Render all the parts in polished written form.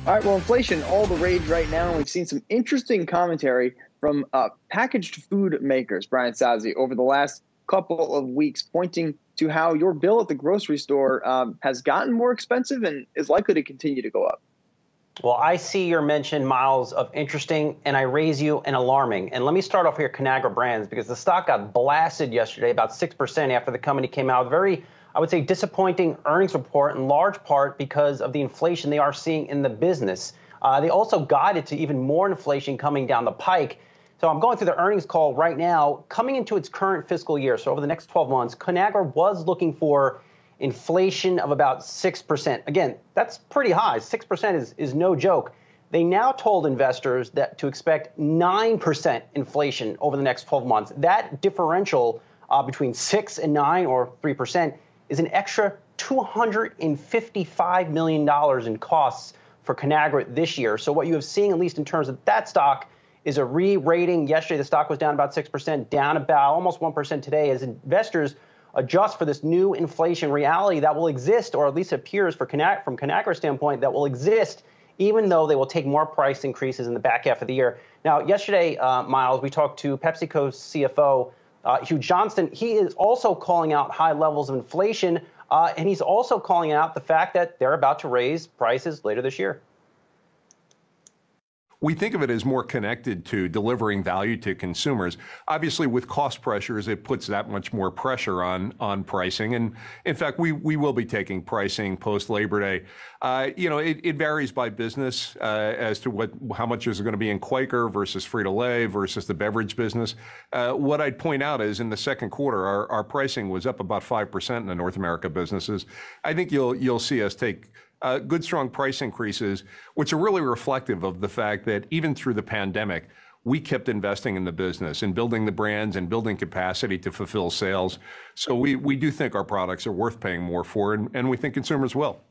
All right, well, inflation, all the rage right now. We've seen some interesting commentary from packaged food makers, Brian Sozzi, over the last couple of weeks, pointing to how your bill at the grocery store has gotten more expensive and is likely to continue to go up. Well, I see your mention, Miles, of interesting, and I raise you an alarming. And let me start off here, Conagra Brands, because the stock got blasted yesterday, about 6% after the company came out with very, I would say, disappointing earnings report, in large part because of the inflation they are seeing in the business. They also guided to even more inflation coming down the pike. So I'm going through the earnings call right now. Coming into its current fiscal year, so over the next 12 months, Conagra was looking for inflation of about 6%. Again, that's pretty high. 6% is no joke. They now told investors that to expect 9% inflation over the next 12 months. That differential between 6 and 9 or 3% is an extra $255 million in costs for Conagra this year. So what you have seen, at least in terms of that stock, is a re-rating. Yesterday, the stock was down about 6%, down about almost 1% today, as investors adjust for this new inflation reality that will exist, or at least appears from Conagra's standpoint, that will exist, even though they will take more price increases in the back half of the year. Now, yesterday, Miles, we talked to PepsiCo's CFO, Hugh Johnston. He is also calling out high levels of inflation, and he's also calling out the fact that they're about to raise prices later this year. We think of it as more connected to delivering value to consumers. Obviously, with cost pressures, it puts that much more pressure on pricing. And in fact, we will be taking pricing post Labor Day. It varies by business as to how much is going to be in Quaker versus Frito-Lay versus the beverage business. What I'd point out is in the second quarter, our pricing was up about 5% in the North America businesses. I think you'll see us take good, strong price increases, which are really reflective of the fact that even through the pandemic, we kept investing in the business and building the brands and building capacity to fulfill sales. So we do think our products are worth paying more for, and we think consumers will.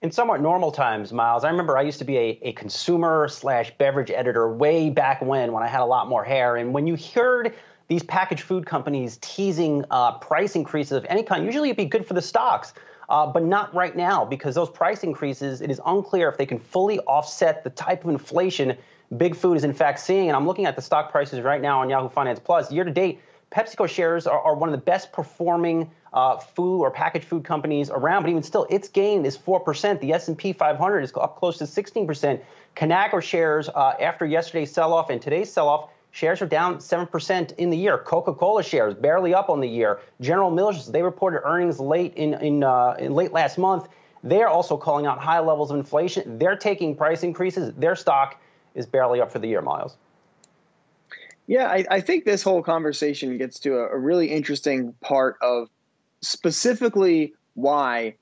In somewhat normal times, Miles, I remember I used to be a consumer/beverage editor way back when I had a lot more hair. And when you heard these packaged food companies teasing price increases of any kind, usually it'd be good for the stocks, but not right now, because those price increases, it is unclear if they can fully offset the type of inflation big food is in fact seeing. And I'm looking at the stock prices right now on Yahoo Finance Plus. Year to date, PepsiCo shares are one of the best performing food or packaged food companies around, but even still, its gain is 4%. The S&P 500 is up close to 16%. Conagra shares, after yesterday's sell-off and today's sell-off, shares are down 7% in the year. Coca-Cola shares barely up on the year. General Mills, they reported earnings late in late last month. They're also calling out high levels of inflation. They're taking price increases. Their stock is barely up for the year, Miles. Yeah, I think this whole conversation gets to a really interesting part of specifically why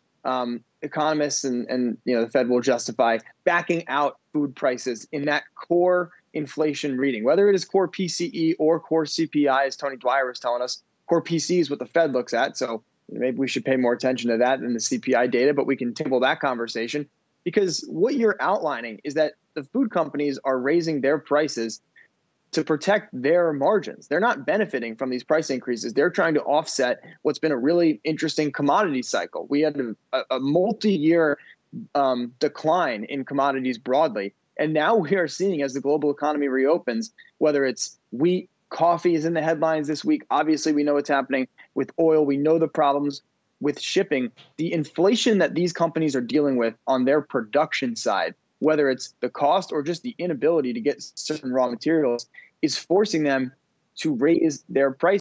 economists and the Fed will justify backing out food prices in that core inflation reading, whether it is core PCE or core CPI, as Tony Dwyer was telling us. Core PCE is what the Fed looks at, so maybe we should pay more attention to that than the CPI data, but we can table that conversation, because what you're outlining is that the food companies are raising their prices to protect their margins. They're not benefiting from these price increases. They're trying to offset what's been a really interesting commodity cycle. We had a multi-year decline in commodities broadly. And now we are seeing, as the global economy reopens, whether it's wheat, coffee is in the headlines this week. Obviously, we know what's happening with oil. We know the problems with shipping. The inflation that these companies are dealing with on their production side, whether it's the cost or just the inability to get certain raw materials, is forcing them to raise their prices.